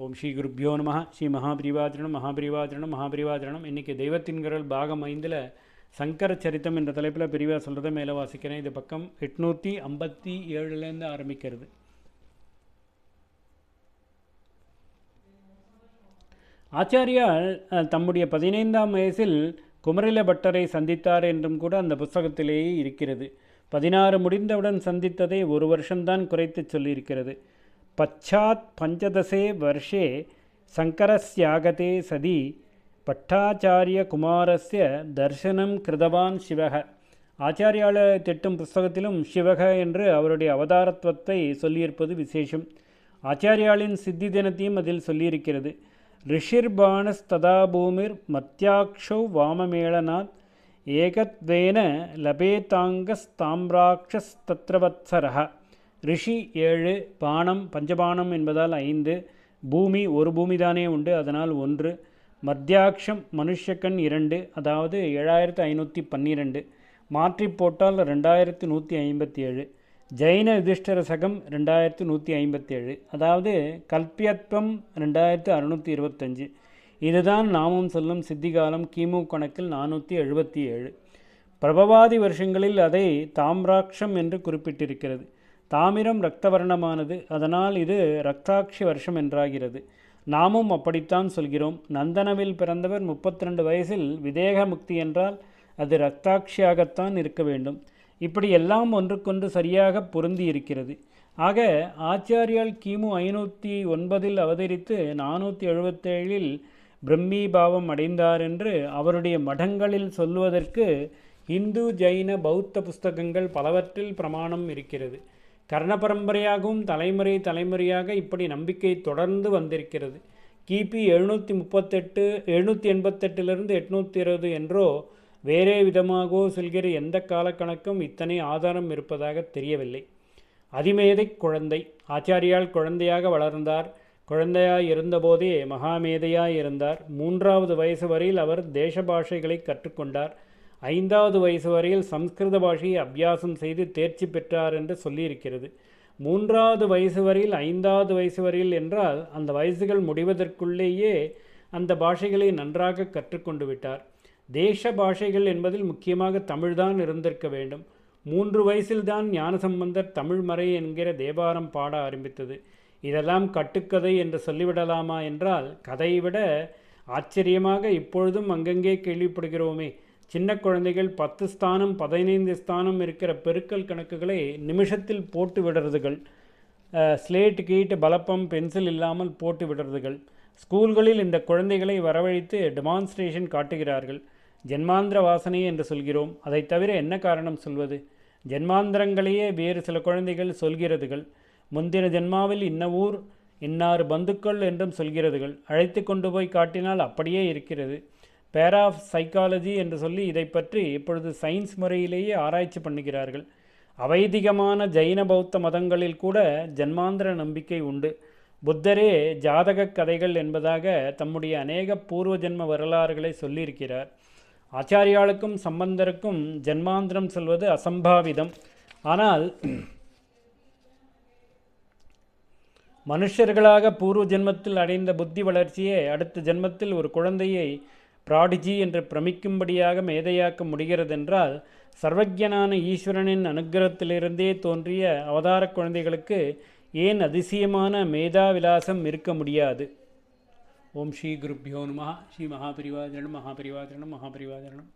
ஓம் ஸ்ரீ குருப்பியோ நம. ஸ்ரீ மகாபிரிவாஜனம் மகாபிரிவாஜனம் மகாபிரிவாஜனம். இன்றைக்கி தெய்வத்தின் குரல் பாகம் 5ல் சங்கர சரித்தம் என்ற தலைப்பில் பிரிவாக சொல்கிறத மேலே வாசிக்கிறேன். இது பக்கம் 857 ஆரம்பிக்கிறது. ஆச்சாரியால் தம்முடைய 15ஆம் வயசில் குமரில பட்டரை சந்தித்தார் என்றும் கூட அந்த புஸ்தகத்திலேயே இருக்கிறது. 16 முடிந்தவுடன் சந்தித்ததை ஒரு வருஷம்தான் குறைத்து சொல்லியிருக்கிறது. பச்சாத் பஞ்சதசே வருஷே சங்கரஸ்யாகதே சதி பட்டாச்சாரிய குமாரஸ்ய தர்சனம் கிருதவான் சிவக. ஆச்சாரியால திட்டும் புஸ்தகத்திலும் சிவக என்று அவருடைய அவதாரத்துவத்தை சொல்லியிருப்பது விசேஷம். ஆச்சாரியாளின் சித்தி தினத்தையும் அதில் சொல்லியிருக்கிறது. ரிஷிர்பாணஸ்ததா பூமிர் மத்தியாக்ஷௌ வாமமேளனாத் ஏகத்வேன லபேதாங்கஸ்தாம்ராட்சஸ்தத்ரவத்சரஹ. ரிஷி 7, பானம் பஞ்சபானம் என்பதால் 5, பூமி ஒரு பூமி தானே உண்டு, அதனால் 1, மத்தியாக்ஷம் மனுஷக்கண் 2, அதாவது 7512, மாற்றி போட்டால் 2157, ஜெயின யுதிஷ்டர சகம் 2157, அதாவது கல்பியத்வம் 2625. இதுதான் நாமும் சொல்லும் சித்திகாலம். கிமு கணக்கில் 477. பிரபவாதி வருஷங்களில் அதை தாம்ராட்சம் என்று குறிப்பிட்டிருக்கிறது. தாமிரம் இரத்தவர்ணமானது, அதனால் இது ரக்தாட்சி வருஷம் என்றாகிறது. நாமும் அப்படித்தான் சொல்கிறோம். நந்தனவில் பிறந்தவர் 32 வயசில் விதேக முக்தி என்றால் அது ரக்தாட்சியாகத்தான் இருக்க வேண்டும். இப்படி எல்லாம் ஒன்றுக்கொன்று சரியாக பொருந்தி இருக்கிறது. ஆக ஆச்சாரியால் கிமு 509 அவதரித்து 477 பிரம்மீபாவம் அடைந்தார் என்று அவருடைய மடங்களில் சொல்லுவதற்கு இந்து ஜைன பௌத்த புஸ்தகங்கள் பலவற்றில் பிரமாணம் இருக்கிறது. கர்ண பரம்பரையாகவும் தலைமுறை தலைமுறையாக இப்படி நம்பிக்கை தொடர்ந்து வந்திருக்கிறது. கிபி 788 820 என்றோ வேறே விதமாகவோ சொல்கிற எந்த காலக்கணக்கும் இத்தனை ஆதாரம் இருப்பதாக தெரியவில்லை. அதிமேதை குழந்தை. ஆச்சாரியால் குழந்தையாக வளர்ந்தார். குழந்தையாய் இருந்தபோதே மகாமேதையாய் இருந்தார். 3வது வயசு வரையில் அவர் தேச பாஷைகளை கற்றுக்கொண்டார். 5வது வயசு வரையில் சம்ஸ்கிருத பாஷையை அபியாசம் செய்து தேர்ச்சி பெற்றார் என்று சொல்லியிருக்கிறது. 3வது வயசு வரையில் 5வது வயசு வரையில் என்றால் அந்த வயசுகள் முடிவதற்குள்ளேயே அந்த பாஷைகளை நன்றாக கற்றுக்கொண்டு விட்டார். தேச பாஷைகள் என்பதில் முக்கியமாக தமிழ்தான் இருந்திருக்க வேண்டும். 3 வயசில்தான் ஞானசம்பந்தர் தமிழ்மறை என்கிற தேவாரம் பாட ஆரம்பித்தது. இதெல்லாம் கட்டுக்கதை என்று சொல்லிவிடலாமா என்றால் கதையை விட ஆச்சரியமாக இப்பொழுதும் அங்கங்கே கேள்விப்படுகிறோமே. சின்ன குழந்தைகள் 10 ஸ்தானம் 15 ஸ்தானம் இருக்கிற பெருக்கல் கணக்குகளை நிமிஷத்தில் போட்டு விடுறதுகள். ஸ்லேட் கீட்டு பலப்பம் பென்சில் இல்லாமல் போட்டு விடுறதுகள். ஸ்கூல்களில் இந்த குழந்தைகளை வரவழைத்து டெமான்ஸ்ட்ரேஷன் காட்டுகிறார்கள். ஜென்மாந்திர வாசனை என்று சொல்கிறோம். அதை தவிர என்ன காரணம் சொல்வது? ஜென்மாந்திரங்களையே வேறு சில குழந்தைகள் சொல்கிறதுகள். முந்தின ஜென்மாவில் இன்ன ஊர் இன்னாறு பந்துக்கள் என்றும் சொல்கிறதுகள். அழைத்து கொண்டு போய் காட்டினால் அப்படியே இருக்கிறது. பேர் ஆஃப் சைக்காலஜி என்று சொல்லி இதை பற்றி இப்பொழுது சயின்ஸ் முறையிலேயே ஆராய்ச்சி பண்ணுகிறார்கள். அவைதிகமான ஜைன பௌத்த மதங்களில் கூட ஜன்மாந்திர நம்பிக்கை உண்டு. புத்தரே ஜாதக கதைகள் என்பதாக தம்முடைய அநேக பூர்வ ஜென்ம வரலாறுகளை சொல்லியிருக்கிறார். ஆச்சாரியாளுக்கும் சம்பந்தருக்கும் ஜன்மாந்திரம் சொல்வது அசம்பாவிதம். ஆனால் மனுஷர்களாக பூர்வ ஜென்மத்தில் அடைந்த புத்தி வளர்ச்சியே அடுத்த ஜென்மத்தில் ஒரு குழந்தையை பிராடிஜி என்று பிரமிக்கும்படியாக மேதையாக்க முடிகிறதென்றால் சர்வஜனான ஈஸ்வரனின் அனுக்கிரகத்திலிருந்தே தோன்றிய அவதார குழந்தைகளுக்கு ஏன் அதிசயமான மேதாவிலாசம் இருக்க முடியாது? ஓம் ஸ்ரீ குருப்பியோ நம. ஸ்ரீ மகாபரிவாஜனம் மகாபரிவாஜனம் மகாபரிவாஜனம்.